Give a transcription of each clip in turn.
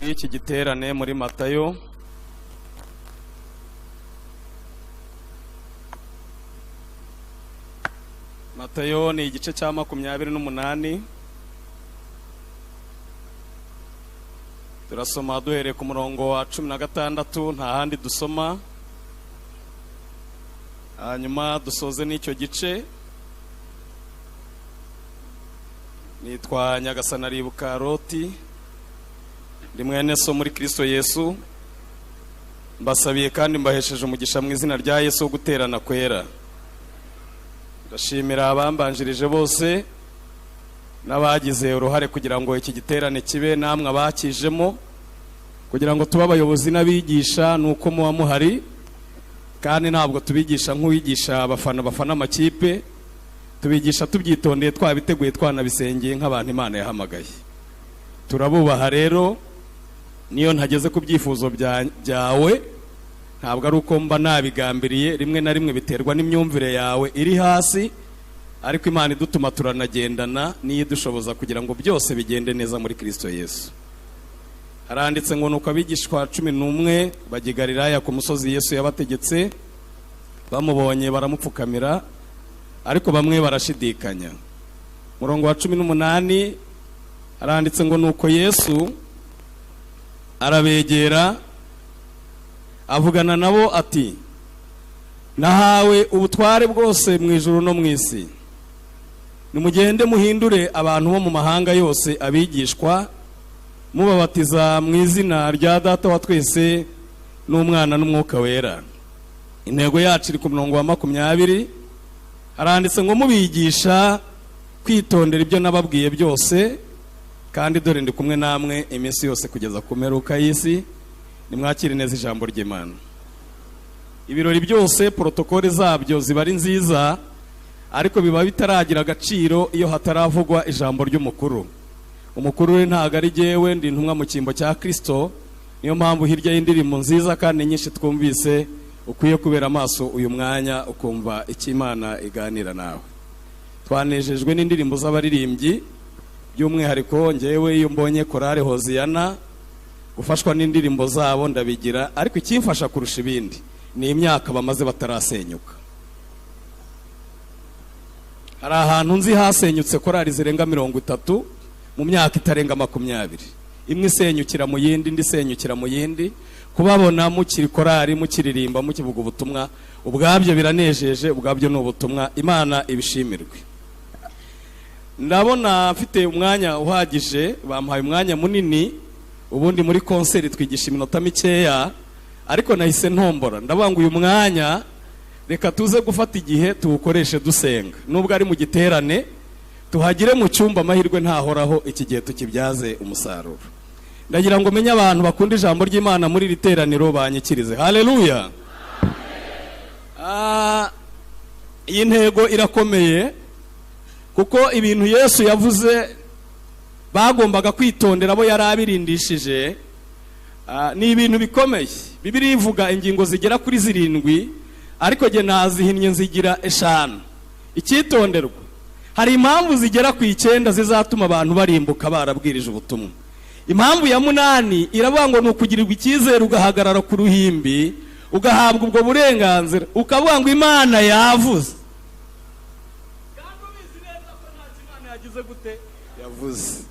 bw'iki giterane muri Matayo ni igice cya 28. Turasoma duhereye ku murongo wa 16, nta handi dusoma, hanyuma dusoze n'icyo gice. Nitwa Nyagasana Ribuka Roti, ndi mwene so muri Kristo Yesu. Mbasabiye kandi mbahesheje umugisha mu izina rya Yesu wo guterana kwera. Ndashimira abambanjirije bose n'abagize uruhare kugira ngo iki giterane kibe, namwe abakijemo kugira ngo tuba abayobozi n'abigisha nuko muba muhari, kandi ntabwo tubigisha nk'uwigisha abafana amakipe, tubigisha tubyitondeye, twabiteguye, twanabisengeye nk'abantu Imana yahamagaye. Turabubaha rero, niyo ntageze ku byifuzo byawe ntabwo ari uko mba nabigambiriye, rimwe na rimwe biterwa n'imyumvire yawe iri hasi, ariko Imana idutuma turanagendana niyo idushoboza kugira ngo byose bigende neza muri Kristo Yesu. Haranditse ngo nuko abigishwa 11 bajya i Galilaya ku musozi Yesu yabategetse, bamubonye baramupfukamira, ariko bamwe barashidikanya. Murongo wa 18 haranditse ngo nuko Yesu arabegera avugana nabo ati, nahawe ubutware bwose mu ijuru no mu isi. Nimugende muhindure abantu bo mu mahanga yose abigishwa, mubabatiza mu izina rya Data wa twese n'Umwana n'Umwuka wera. Intego yacu iri ku murongo wa 20. Haranditse ngo mubigisha kwitondera ibyo nababwiye byose, kandi dore ndi kumwe namwe iminsi yose kugeza ku mperuka y'isi. Nimwakire neza ijambo ry'Imana. Ibirori byose protokole zabyo ziba ari nziza, ariko biba bitaragira agaciro iyo hataravugwa ijambo ry'umukuru. Umukuru we ntago ari jyewe, ndi intumwa mu cyimbo cya Kristo. Niyo mpamvu hirya y'indirimbo nziza kandi nyinshi twumvise, ukwiye kubera amaso uyu mwanya ukumva icyo Imana iganira nawe. Twanejejwe n'indirimbo z'abaririmbyi, by'umwihariko njyewe iyo mbonye korale Hoziyana, gufashwa n'indirimbo zabo ndabigira, ariko ikimfasha kurusha ibindi ni imyaka bamaze batarasenyuka. Hari ahantu nzi hasenyutse korali zirenga 30 mu myaka itarenga 20, imwe isenyukira mu yindi, indi isenyukira mu yindi. Kubabona mukiri korali, mukiririmba, mukivuga ubutumwa, ubwabyo biranejeje, ubwabyo ni ubutumwa. Imana ibishimirwe. Ndabona mfite umwanya uhagije, bamuhaye umwanya munini. Ubundi muri konseri twigisha iminota mikeya, ariko nahise ntombora, ndavuga ngo uyu mwanya reka tuze gufata igihe tuwukoreshe dusenga. Nubwo ari mu giterane, tuhagire mu cyumba amahirwe ntahoraho, iki gihe tukibyaze umusaruro. Ndagira ngo menye abantu bakunda ijambo ry'Imana muri iri teraniro banyikirize. Haleluya. Iyi ntego irakomeye, kuko ibintu Yesu yavuze bagombaga kwitondera abo yari abirindishije, ni ibintu bikomeye. Bibiliya ivuga ingingo zigera kuri 7, ariko jye nazihinnye nzigira 5. Icyitonderwa, hari impamvu zigera ku 9 zizatuma abantu barimbuka barabwirije ubutumwa. Impamvu ya 8 iravuga ngo ni ukugirirwa icyizere, ugahagarara ku ruhimbi, ugahabwa ubwo burenganzira, ukavuga ngo Imana yavuze. Kandi ubizi neza ko nta Imana yagize gute yavuze.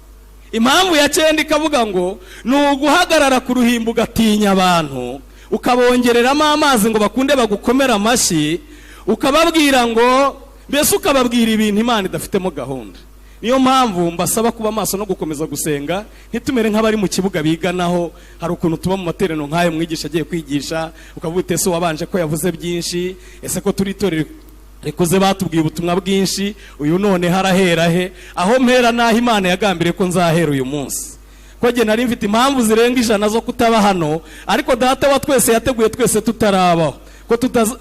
Impamvu ya 9 ikavuga ngo ni uguhagarara ku ruhimbi ugatinya abantu, ukabongereramo amazi ngo bakunde bagukomera amashyi, ukababwira ngo mbese ukababwira ibintu Imana idafitemo gahunda. Niyo mpamvu mbasaba kuba maso no gukomeza gusenga, ntitumere nk'abari mu kibuga biganaho. Hari ukuntu tuba mu materaniro nk'ayo mwigisha agiye kwigisha, ukavuga ute se wabanje ko yavuze byinshi, ese ko turi itorero rikoze batubwiye ubutumwa bwinshi, uyu none harahera he? Aho mpera naho Imana yagambiriye ko nzahera uyu munsi. Ko jye nari mfite impamvu zirenga 100 zo kutaba hano, ariko Data wa twese yateguye twese tutarabaho ko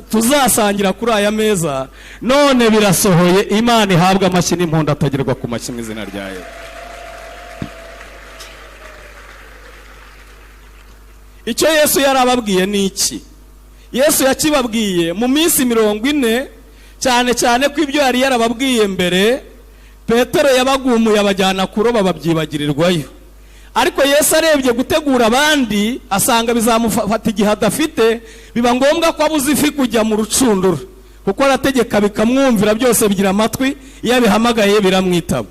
tuzasangira kuri aya meza. None birasohoye, Imana ihabwa amashyi n'impundu atagerwa ku mashyi mu izina rya Yesu. Icyo Yesu yarababwiye ni iki? Yesu yakibabwiye mu minsi 40, cyane cyane ko ibyo yari yarababwiye mbere Petero yabagumuye abajyana kuroba babyibagirirwayo. ariko Yesu arebye gutegura abandi asanga bizamufata igihe adafite, biba ngombwa ko abuze ifi kujya mu rucundura, kuko arategeka bikamwumvira, byose bigira amatwi, iyo abihamagaye biramwitaba.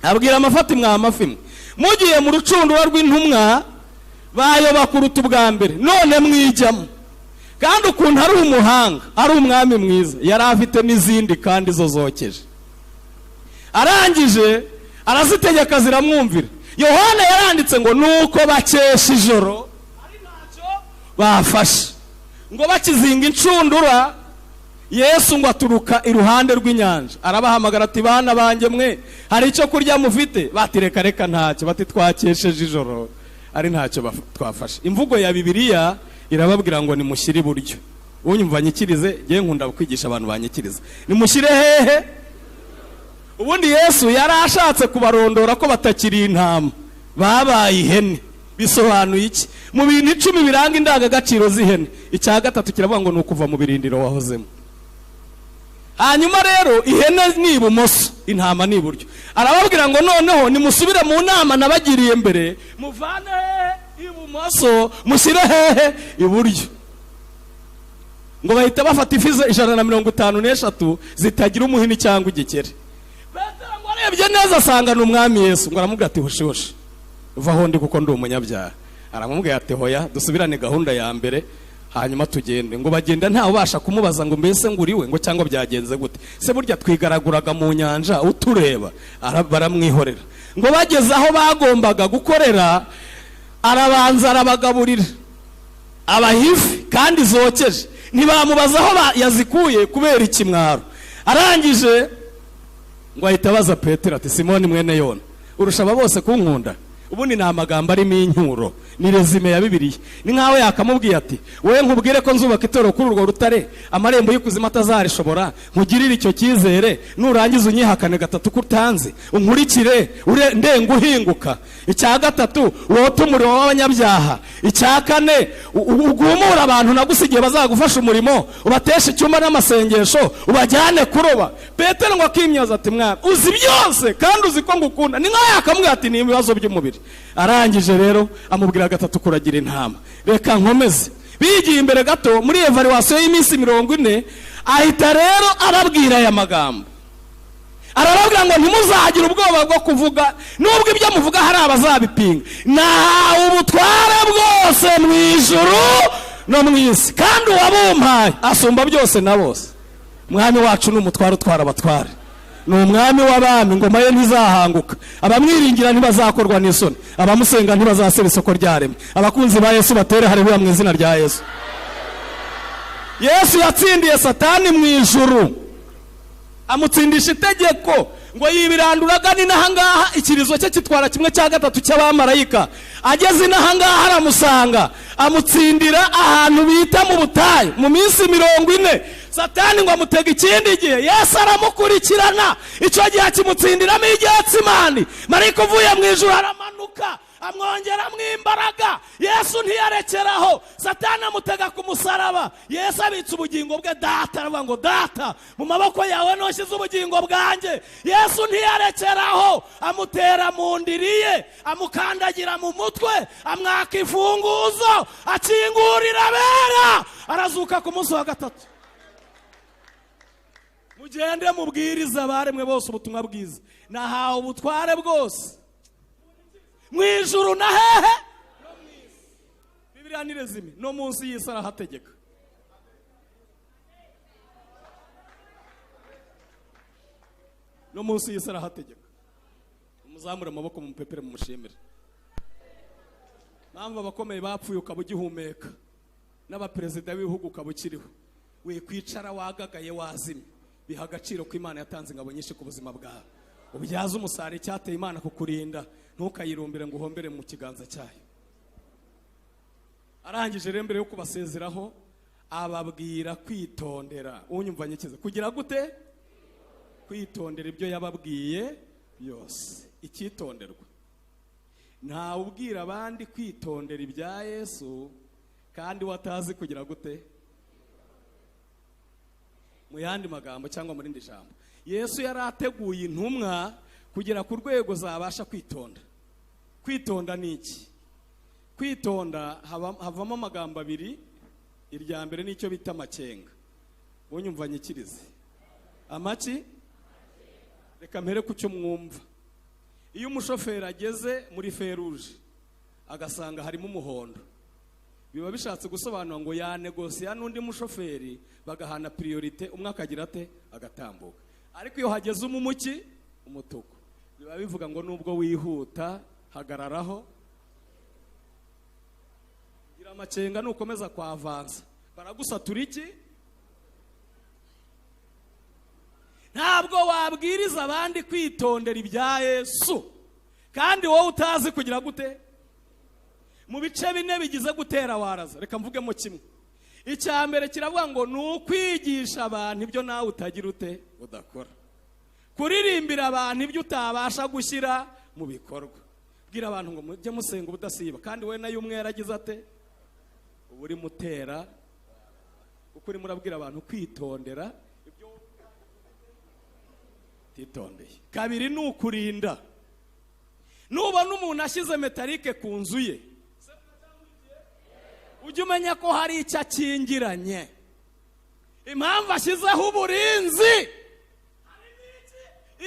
Abwira amafati mwa amafi mwe, mugiye mu rucundura rw'intumwa bayoba kuruta ubwa mbere, none mwijyamo. Kandi ukuntu ari umuhanga, ari umwami mwiza, yari afite n'izindi kandi zo zokeje. Arangije arazitegeka ziramwumvira. Yohana yaranditse ngo nuko bakesha ijoro ari ntacyo bafashe, ngo bakizinga incundura, Yesu ngo aturuka iruhande rw'inyanja, arabahamagara ati bana banjye mwe, hari icyo kurya mufite? Bati reka reka ntacyo. Bati twakesheje ijoro ari ntacyo twafashe. Imvugo ya Bibiliya irababwira ngo nimushyire iburyo. Unyumva nyikirize, ngiye nkunda kwigisha abantu banyikiriza. Nimushyire hehe? Ubundi Yesu yari ashatse kubarondora ko batakiri intama, babaye ihene. Bisobanuye iki? Mu bintu 10 biranga indangagaciro z'ihene, icya gatatu kiravuga ngo nukuva mu birindiro wahozemo. Hanyuma rero ihene ni ibumoso, intama ni iburyo. Arababwira ngo noneho nimusubire mu nama nabagiriye mbere, muvane hehe ibumoso mushyire hehe iburyo. Ngo bahita bafata ifi 153 zitagira umuhini cyangwa igikere. Petero ngo arebye neza asanga n'umwami Yesu, ngo aramubwira ati hoshoshe vaho ndi kuko ndi umunyabyaha. Aramubwira ati hoya dusubirane gahunda ya mbere hanyuma tugende. Ngo bagenda nta ubasha kumubaza ngo mbese nguriwe ngo cyangwa byagenze gute, se burya twigaraguraga mu nyanja utureba. Baramwihorera. Ngo bageze aho bagombaga gukorera, arabanza arabagaburira abahifi kandi zokeje, ntibamubaza aho yazikuye kubera ikimwaro. Arangije ngo ahita abaza Petero ati Simoni mwene Yona, urusha aba bose kunkunda? Ubundi ni amagambo arimo inyuro, ni resume ya Bibiliya. Ni nkawe yakamubwiye ati wowe nkubwire ko nzubaka itorero kuri urwo rutare, amarembo y'ikuzimu atazarishobora, nkugirire icyo cyizere, nurangiza unyihakane gatatu kutanze, unkurikire ndenga uhinguka. Icya gatatu wote umurimo w'abanyabyaha. Icya kane ugumura abantu nagusigiye bazagufasha umurimo, ubatesha icyuma n'amasengesho, ubajyane kuroba. Petero ngo akimyaza ati mwana uzi byose kandi uzi ko ngukunda. Ni nkawe yakamubwira ati ni ibibazo by'umubiri. Arangije rero amubwira gatatu kuragira intama. Reka nkomeze. Bigiye imbere gato muri evaluation y'iminsi 40, ahita rero arabwira aya magambo. Arababwira ngo ntimuzagira ubwoba bwo kuvuga, nubwo ibyo muvuga hari abazabipinga. Nahawe ubutware bwose mu ijuru no mu isi, kandi uwabumpaye asumba byose na bose. Mwami wacu ni umutware utwara abatware, ni umwami w'abami, ngoma ye ntizahanguka. Abamwiringira ntibazakorwa n'isoni, abamusenga ntibazaseba isoko ryaremwe. Abakunzi ba Yesu batere haleluya mu izina rya Yesu. Yesu yatsindiye Satani mu ijuru, amutsindisha itegeko ngo yibiranduraga ni nahangaha, ikirizo cye kitwara 1/3 cy'abamarayika. Ageze nahangaha aramusanga, amutsindira ahantu bita mu butayu mu minsi 40. Satani ngo amutega ikindi gihe, Yesu aramukurikirana, icyo gihe kimutsindiramo igetsimani. Marayika uvuye mu ijuru aramanuka amwongeramo imbaraga. Yesu ntiyarekeraho, Satani amutega ku musaraba. Yesu abitse ubugingo bwe. Data aravuga ngo data, mu maboko yawe noshyize ubugingo bwanjye. Yesu ntiyarekeraho, amutera mu ndiriye, amukandagira mu mutwe, amwaka ifunguzo, akingurira abera, arazuka ku munsi wa gatatu. Mugende mubwiriza abaremwe bose ubutumwa bwiza. Nahawe ubutware bwose mu ijuru na hehe no mu isi. Bibiliya ni resume, no munsi y'isi arahategeka. No munsi y'isi arahategeka. Umuzamure amaboko mu pepere mu mushimire. Mpamvu abakomeye bapfuye ukaba ugihumeka, n'abaperezida b'ibihugu ukaba ukiriho, we kwicara wagagaye wazimye. Biha agaciro ko Imana yatanze ingabo nyinshi ku buzima bwawe. Ubyaza umusaruro cyateye Imana kukurinda, ntukayirumbire ngo uhombere mu kiganza cyayo. Arangije rero mbere yo kubasezeraho ababwira kwitondera. Unyumva nyikize kugira gute? Kwitondera ibyo yababwiye byose. Icyitonderwa, nta ubwira abandi kwitondera ibya Yesu kandi watazi kugira gute. Mu yandi magambo cyangwa muri ndi jambo, Yesu yari ateguye intumwa kugera ku rwego zabasha kwitonda. kwitonda ni iki? Kwitonda havamo amagambo abiri. Irya mbere nicyo bita amakenga. Unyumva nyikirize amaki? Reka mpere ku cyo mwumva. Iyo umushoferi ageze muri feruje agasanga harimo umuhondo, biba bishatse gusobanura ngo yanegosiya n'undi mushoferi bagahana priorite, umwe akagira ate agatambuka. Ariko iyo hageze umuki umutuku, biba bivuga ngo nubwo wihuta hagararaho. Gira amakenga nukomeza kwa avansa baragusatura iki? Ntabwo wabwiriza abandi kwitondera ibya Yesu kandi wowe utazi kugira gute. Mu bice bine bigize gutera waraza, reka mvugemo kimwe. Icya mbere kiravuga ngo nukwigisha abantu ibyo nawe utagira ute udakora, kuririmbira abantu ibyo utabasha gushyira mu bikorwa. Bwira abantu ngo mujye musenga ubudasiba, kandi we nayo umwe yaragize ate uburi mutera, kuko uri murabwira abantu kwitondera ibyo titondeye. Kabiri ni ukurinda. Nubona umuntu ashyize metalike ku nzu ye, ujye umenya ko hari icyo akingiranye. Impamvu ashyizeho uburinzi,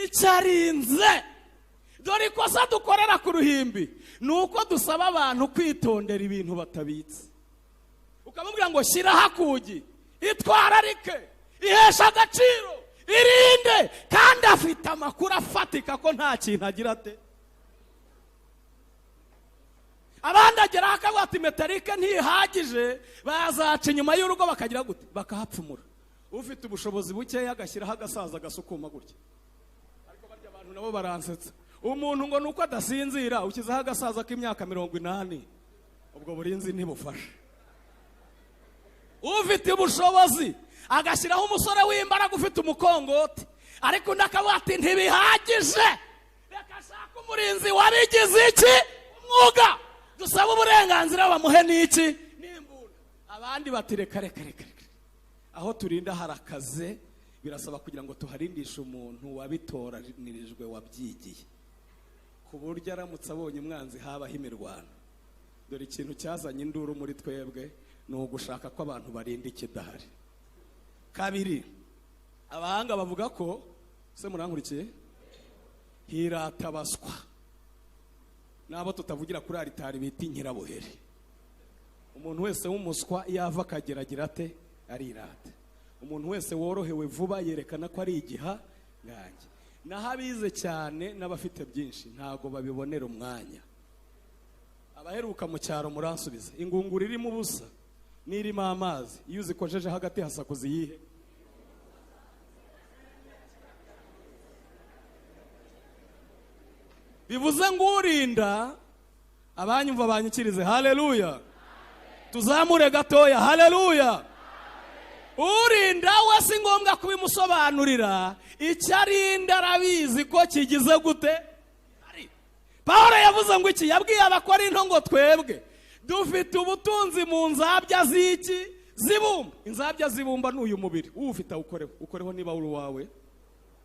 icyo arinze. Dore ikosa dukorera ku ruhimbi ni uko dusaba abantu kwitondera ibintu batabitse. Ukamubwira ngo shyira hakugi, itwararike, ihesha agaciro, irinde, kandi afite amakuru afatika ko nta kintu agira ate. Abandi agera akavuga ati metalike ntihagije, bazaca inyuma y'urugo bakagira gute bakahapfumura. Ufite ubushobozi bukeya agashyiraho agasaza gasukuma gutya. Ariko barya abantu nabo baransetsa. Umuntu ngo nuko adasinzira ukizaho agasaza k'imyaka 80, ubwo burinzi ntibufasha. Ufite ubushobozi agashyiraho umusore w'imbaraga ufite umukongoti, ariko ndakavuga ati ntibihagije, reka shaka umurinzi wabigize iki umwuga, dusaba uburenganzira bamuhe n'iki n'imbunda. Abandi bati reka aho turinda harakaze, birasaba kugira ngo tuharindishe umuntu wabitoranirijwe wabyigiye, ku buryo aramutse abonye umwanzi habaho imirwano. Dore ikintu cyazanye induru muri twebwe ni ugushaka ko abantu barinda ikidahari. Kabiri, abahanga bavuga ko, se murankurikiye, hiratabaswa n'abo tutavugira kuri aritari bita inkirabuhere. Umuntu wese w'umuswa yava akageragira ate arirata. Umuntu wese worohewe vuba yerekana ko ari igiha ngange. Naho abize cyane n'abafite byinshi ntago babibonera umwanya. Abaheruka mu cyaro muransubiza, ingunguru irimo ubusa n'irimo amazi, iyo uzikojeje hagati hasakuza iyihe? Bivuze ngo urinda, abanyumva banyikirize haleluya, tuzamure gatoya haleluya. Urinda we si ngombwa kubimusobanurira, icyo arinda arabizi ko kigize gute. Pawulo yavuze ngo iki? Yabwiye Abakorinto ngo twebwe dufite ubutunzi mu nzabya z'iki zibumba. Inzabya zibumba ni uyu mubiri, ufite ukoreho niba uri wawe.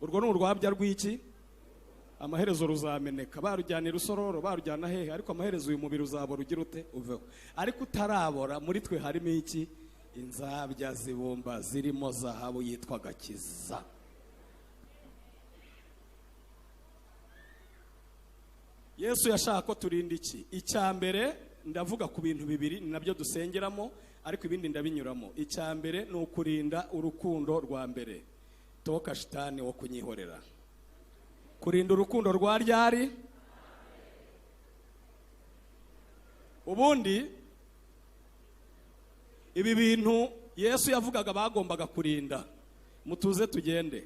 Urwo ni urwabya rw'iki? Amaherezo ruzameneka, barujyana irusororo, barujyana hehe, ariko amaherezo uyu mubiri uzabora ugira ute uveho. Ariko utarabora muri twe harimo iki? Inzabya zibumba zirimo zahabu yitwa gakiza. Yesu yashaka ko turinda iki? Icya mbere ndavuga ku bintu bibiri, ni nabyo dusengeramo, ariko ibindi ndabinyuramo. Icya mbere ni ukurinda urukundo rwa mbere, toka shitani wo kunyihorera. Kurinda urukundo rwa ryari? Ubundi ibi bintu Yesu yavugaga bagombaga kurinda, mutuze tugende,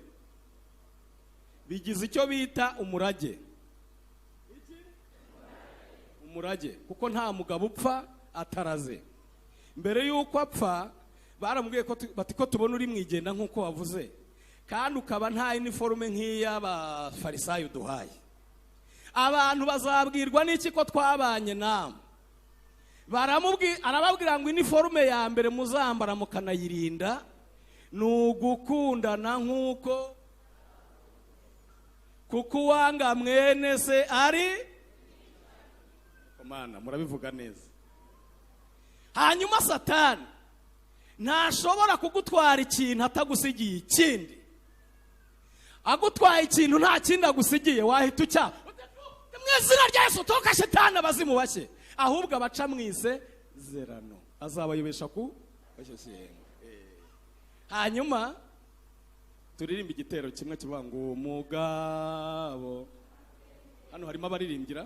bigize icyo bita umurage. Umurage, kuko nta mugabo upfa ataraze. Mbere yuko apfa baramubwiye ko bati ko tubona uri mwigenda nkuko wavuze, kandi ukaba nta uniforme nk'iy'abafarisayo duhaye. Abantu bazabwirwa n'iki ko twabanye namwe? Arababwira ngo uniforme ya mbere muzambara mukanayirinda ni ugukundana nk'uko, kuko uwanga mwene se ari. Mana murabivuga neza. Hanyuma Satani ntashobora kugutwara ikintu atagusigiye ikindi. Agutwaye ikintu nta kindi agusigiye wahita ucya. Mu izina rya Yesu toka Shetani abazimu bashye. Ahubwo abaca mwise zerano. Azabayobesha ku bashyeshyenga. Hanyuma turirimba igitero kimwe kivuga ngo umugabo. Hano harimo abaririmbira.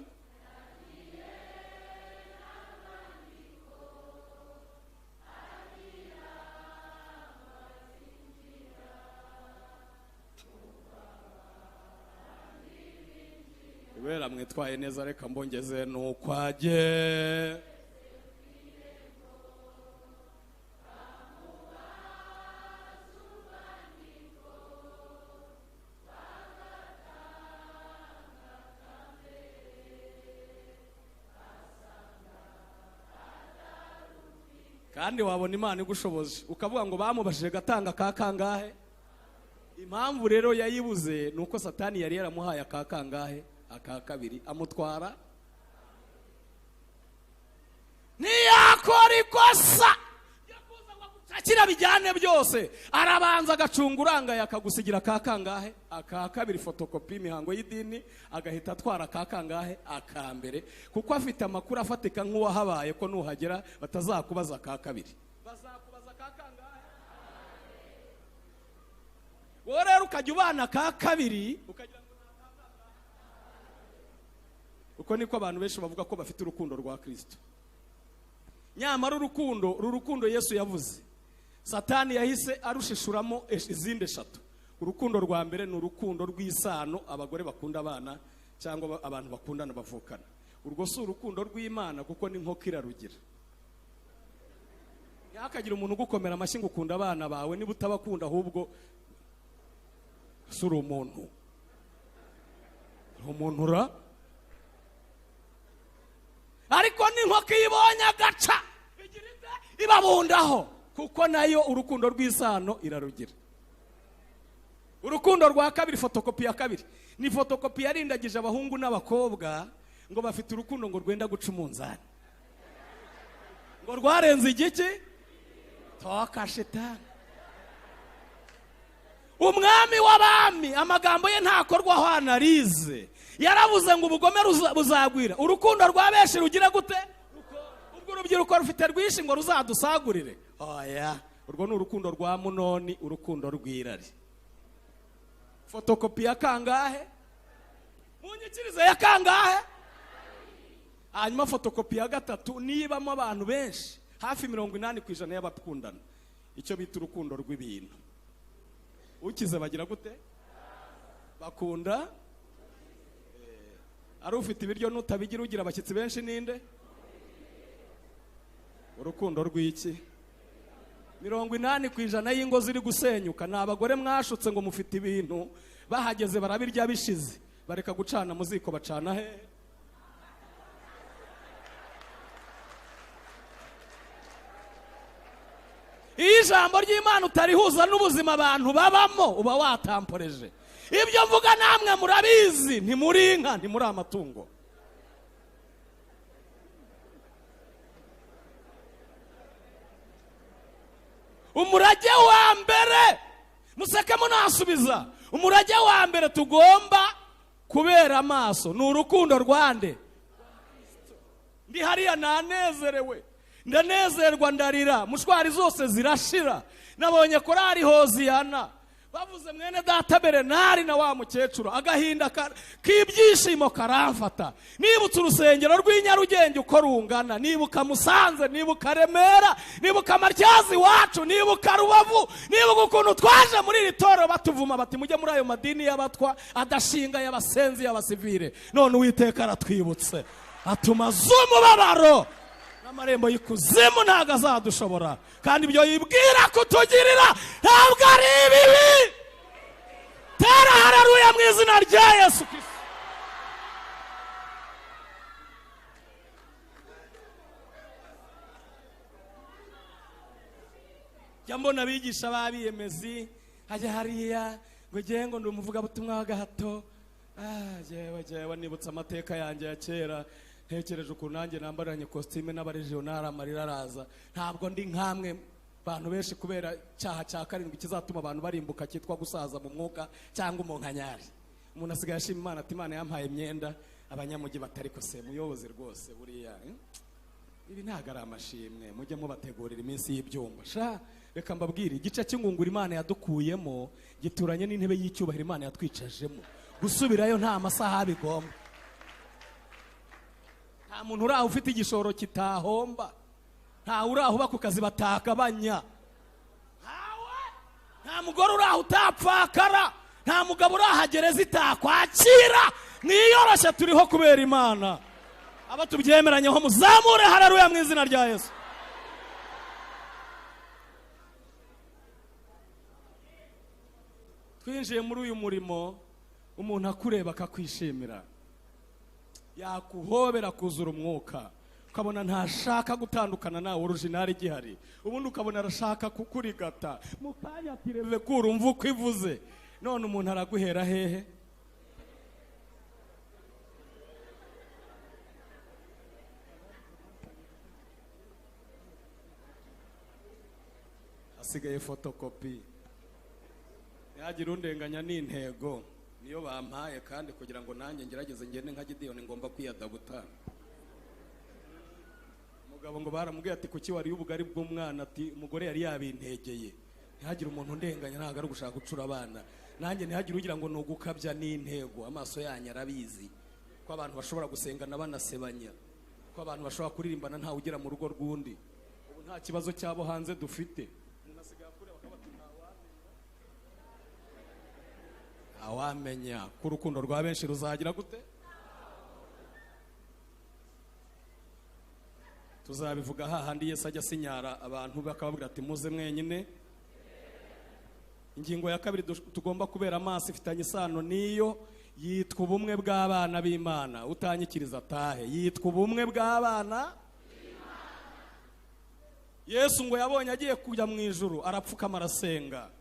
Kubera mwitwaye neza reka mbongeze nukwage. Kandi wabona Imana igushoboje ukavuga ngo bamubashije gatanga ka kangahe. Impamvu rero yayibuze nuko Satani yari yaramuhaye aka kangahe, aka kabiri amutwara. Ntiyakora ikosa yakuza ngo gucakira bijyane byose, arabanza agacunguranga yakagusigira aka kangahe, aka kabiri fotokopi imihango y'idini, agahita atwara aka kangahe, aka mbere, kuko afite amakuru afatika nk'uwahabaye ko nuhagera batazakubaza aka kabiri, bazakubaza aka kangahe. Wowe rero ukajya ubana aka kabiri ukagira ngo uko niko abantu benshi bavuga ko bafite urukundo rwa Kristo. Nyamara urukundo Yesu yavuze Satani yahise arushishuramo izindi eshatu. Urukundo rwa mbere ni urukundo rw'isano, abagore bakunda abana cyangwa abantu bakundana bavukana. Urwo si urukundo rw'Imana kuko ni nkoko irarugira. Yakagira umuntu ugukomera amashyi ngo ukunda abana bawe, niba utabakunda ahubwo sura umuntu ra. Ariko ni nkoko ibonye agaca ibabundaho, kuko nayo urukundo rw'isano irarugira. Urukundo rwa kabiri, fotokopi ya kabiri, ni fotokopi yarindagije abahungu n'abakobwa ngo bafite urukundo ngo rwenda guca umunzani, ngo rwarenze igiki, toka Shetani. Umwami w'abami amagambo ye ntakorwaho analize, yaravuze ngo ubugome buzagwira, urukundo rwa benshi rugira gute, ubwo urubyiruko rufite rwishi ngo ruzadusagurire. Oya, urwo ni urukundo rwa munoni, urukundo rw'irari. Fotokopi ya kangahe, munyikirize ya kangahe. Hanyuma fotokopi ya gatatu nibamo abantu benshi hafi 80% y'abakundana, icyo bita urukundo rw'ibintu. Ukize bagira gute, bakunda. Ari ufite ibiryo nutabigira ugira abashyitsi benshi ninde, urukundo rw'iki. 80% y'ingo ziri gusenyuka ni abagore mwashutse ngo mufite ibintu, bahageze barabirya bishize, bareka gucana mu ziko bacana he. Iyo ijambo ry'Imana utarihuza n'ubuzima abantu babamo uba watamporeje. Ibyo mvuga namwe murabizi, ntimuri inka, ntimuri amatungo. Umurage wa mbere museke munasubiza, umurage wa mbere tugomba kubera amaso ni urukundo rwande. Ndi hariya nanezerewe, ndanezerwa ndarira, mushwari zose zirashira. Nabonye korari Hoziyana bavuze mwene data Berenari na wa mukecuru, agahinda k'ibyishimo karamfata. Nibutse urusengero rw'Inyarugenge uko rungana, nibuka Musanze, nibuka Remera, nibuka Matyazi wacu, nibuka Rubavu, nibuka ukuntu twaje muri iri toro batuvuma bati mujye muri ayo madini y'abatwa adashinga, y'abasenzi, y'abasivire. None Uwiteka aratwibutse atuma z'umubabaro, n'amarembo y'ikuzimu ntago azadushobora. Kandi ibyo yibwira kutugirira ntabwo ari ibibi. Tera haleluya mu izina rya Yesu Kristo. Jambona bigisha babiyemezi hajya hariya ngo gengo ndumuvuga butumwa wa gahato. Jewe nibutsa amateka yanjye ya kera, ntekereje ukuntu nanjye nambaranye kositime n'abaregionari amarira araza. Ntabwo ndi nkamwe bantu benshi kubera cyaha cya karindwi kizatuma abantu barimbuka cyitwa gusaza mu mwuka cyangwa umunkanyari. Umuntu asigaye ashima Imana ati Imana yampaye imyenda, abanyamugi batari ko se muyobozi rwose buriya. Ibi ntago ari amashimwe, mujye mubategurira iminsi y'ibyumba. Sha reka mbabwire, igice cy'ingunguru Imana yadukuyemo gituranye n'intebe y'icyubahiro Imana yatwicajemo. Gusubirayo nta masaha bigomba. Nta muntu uraho ufite igishoro kitahomba, nta uraho uba ku kazi batakabanya, nta mugore uraho utapfakara, nta mugabo uraho gereza itakwakira. Mwiyoroshye turiho kubera Imana. Aba tubyemeranyeho muzamure haleluya mu izina rya Yesu. Twinjiye muri uyu murimo, umuntu akureba akakwishimira, yakuhobera kuzura umwuka, ukabona ntashaka gutandukana nawe, original gihari. Ubundi ukabona arashaka kukurigata mu kanya tireve kurumva uko ivuze. None umuntu araguhera hehe? Asigaye fotokopi. Yagira undenganya n'intego niyo bampaye, kandi kugira ngo nanjye ngerageze ngende nka Gideyoni ngomba kwiyadabuta. Umugabo ngo baramubwiye ati kuki wari ubugari bw'umwana, ati umugore yari yabintegeye. Ntihagire umuntu ndenganya, ntago ari gushaka gucura abana. Nanjye ntihagire ugira ngo nugukabya n'intego. Amaso yanyu arabizi ko abantu bashobora gusengana banasebanya, ko abantu bashobora kuririmbana ntawe ugira mu rugo rw'undi. Ubu nta kibazo cyabo hanze dufite. Awamenya ko urukundo rwa benshi ruzagira gute? Tuzabivuga hahandi Yesu ajya asinyara abantu bakababwira ati muze mwenyine. Ingingo ya kabiri tugomba kubera amaso ifitanye isano niyo yitwa ubumwe bw'abana b'Imana. Utanyikiriza tahe, yitwa ubumwe bw'abana b'Imana. Yesu ngo yabonye agiye kujya mu ijuru arapfukama arasenga.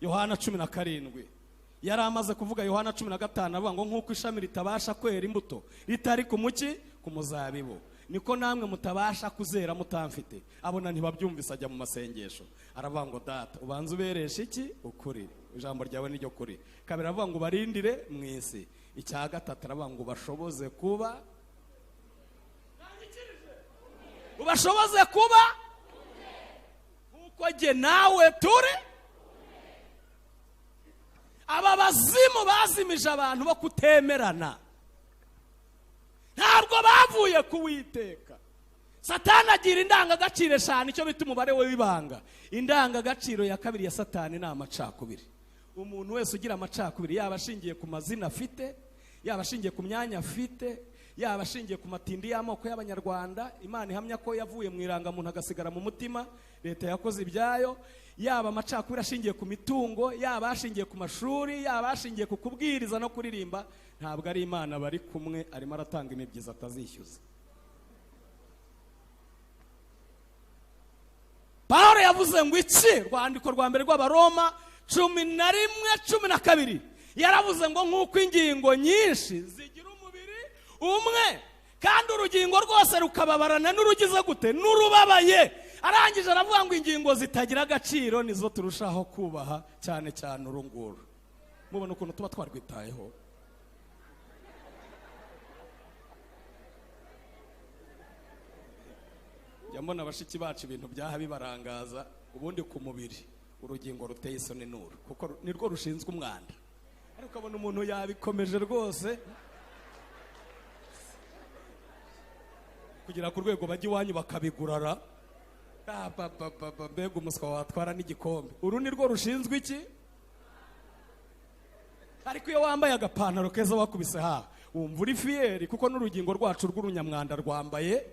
Yohana 17 yari amaze kuvuga. Yohana 15 avuga ngo nk'uko ishami ritabasha kwera imbuto ritari ku muki ku muzabibu, niko namwe mutabasha kuzera mutamfite. Abona ntibabyumvise ajya mu masengesho, aravuga ngo Data ubanze ubereshe iki? Ukuri. Ijambo ryawe niryo kuri. Kabiri avuga ngo barindire mu isi. Icya gatatu aravuga ngo bashoboze kuba, ubashoboze kuba nk'uko jye nawe turi. Aba bazimu bazimije abantu bo kutemerana, ntabwo bavuye ku Uwiteka. Satani agira indangagaciro eshanu, icyo bita umubare we w'ibanga. Indangagaciro ya kabiri ya Satani ni amacakubiri. Umuntu wese ugira amacakubiri, yaba ashingiye ku mazina afite, yaba ashingiye ku myanya afite, yaba ashingiye ku matindi y'amoko y'Abanyarwanda, Imana ihamya ko yavuye mu irangamuntu agasigara mu mutima, leta yakoze ibyayo. Yaba amacakubiri ashingiye ku mitungo, yaba ashingiye ku mashuri, yaba ashingiye ku kubwiriza no kuririmba, ntabwo ari Imana bari kumwe, arimo aratanga imibyizi atazishyuza. Pawulo yavuze ngo iki? Rwandiko rwa mbere rw'Abaroma 11:12 yaravuze ngo nk'uko ingingo nyinshi zigira umubiri umwe, kandi urugingo rwose rukababarana n'urugize gute? N'urubabaye. Arangije aravuga ngo ingingo zitagira agaciro nizo turushaho kubaha cyane cyane urunguru. Mubona ukuntu tuba twarwitayeho. Yambona abashiki bacu ibintu byaha bibarangaza, ubundi ku mubiri urugingo ruteye isoni n'uru, kuko nirwo rushinzwe umwanda. Ariko ukabona umuntu yabikomeje rwose kugira ku rwego bajya iwanyu bakabigurara. Mbega umuswa watwara n'igikombe. Uru nirwo rushinzwe iki? Ariko iyo wambaye agapantaro keza wakubise ha, wumva uri fiyeri, kuko n'urugingo rwacu rw'urunyamwanda rwambaye.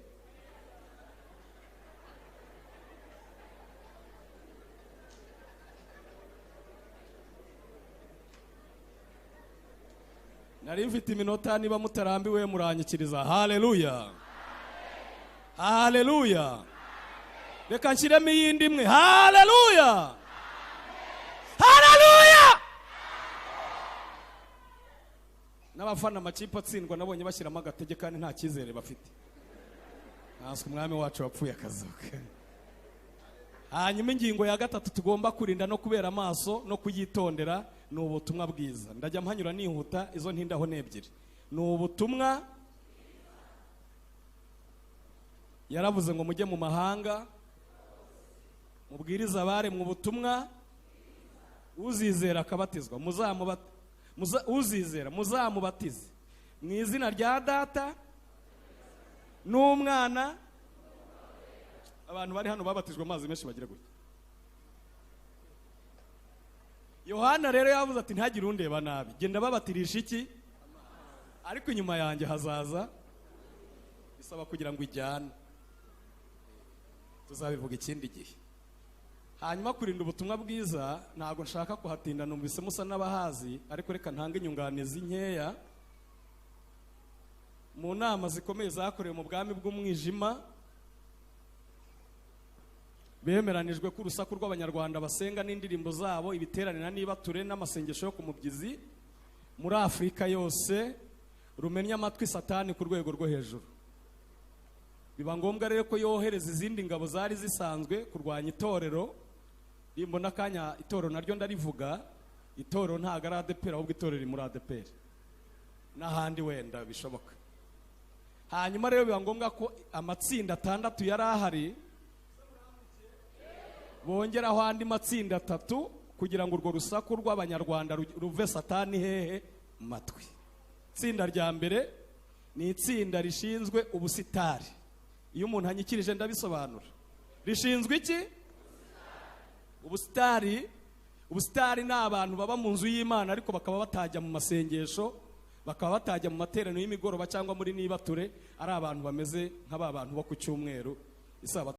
Nari mfite iminota, niba mutarambiwe muranyikiriza. Haleluya, haleluya. Reka nshyiremo iyindi imwe. Haleluya, haleluya. n'abafana amakipe atsindwa nabonye bashyiramo agatege kandi nta cyizere bafite. Naswe umwami wacu wapfuye akazuka. Hanyuma ingingo ya gatatu tugomba kurinda no kubera amaso no kuyitondera ni ubutumwa bwiza. Ndajya mpanyura nihuta, izo ntindaho n'ebyiri. Ni ubutumwa, yaravuze ngo mujye mu mahanga mubwiriza abare mu butumwa, uzizera akabatizwa uzizera muzamubatize mu izina rya Data n'Umwana. Abantu bari hano babatijwe amazi menshi bagira gutya. Yohana rero yavuze ati ntagire undeba nabi, genda babatirisha iki, ariko inyuma yanjye hazaza, bisaba kugira ngo ijyane. Tuzabivuga ikindi gihe. Hanyuma kurinda ubutumwa bwiza ntago nshaka kuhatinda, numvise musa n'abahazi, ariko reka ntange inyunganizi nkeya. Mu nama zikomeye zakorewe mu bwami bw'umwijima, bemeranijwe ko urusaku rw'Abanyarwanda basenga n'indirimbo zabo, ibiteranira n'ibature n'amasengesho yo ku mubyizi muri Afurika yose rumenya amatwi Satani ku rwego rwo hejuru. Biba ngombwa rero ko yohereza izindi ngabo zari zisanzwe kurwanya itorero. Imbona kanya itorero naryo ndarivuga, itorero ntago ari ADEPR ahubwo itorero iri muri ADEPR n'ahandi wenda bishoboka. Hanyuma rero biba ngombwa ko amatsinda 6 yari ahari bongeraho andi matsinda 3 kugira ngo urwo rusaku rw'Abanyarwanda ruve Satani hehe mu matwi. Itsinda rya mbere ni itsinda rishinzwe ubusitari. Iyo umuntu anyikirije ndabisobanura. Rishinzwe iki? Ubusitari. Ubusitari ni abantu baba mu nzu y'Imana ariko bakaba batajya mu masengesho, bakaba batajya mu materaniro y'imigoroba cyangwa muri nibature, ari abantu bameze nk'aba bantu bo ku cyumweru.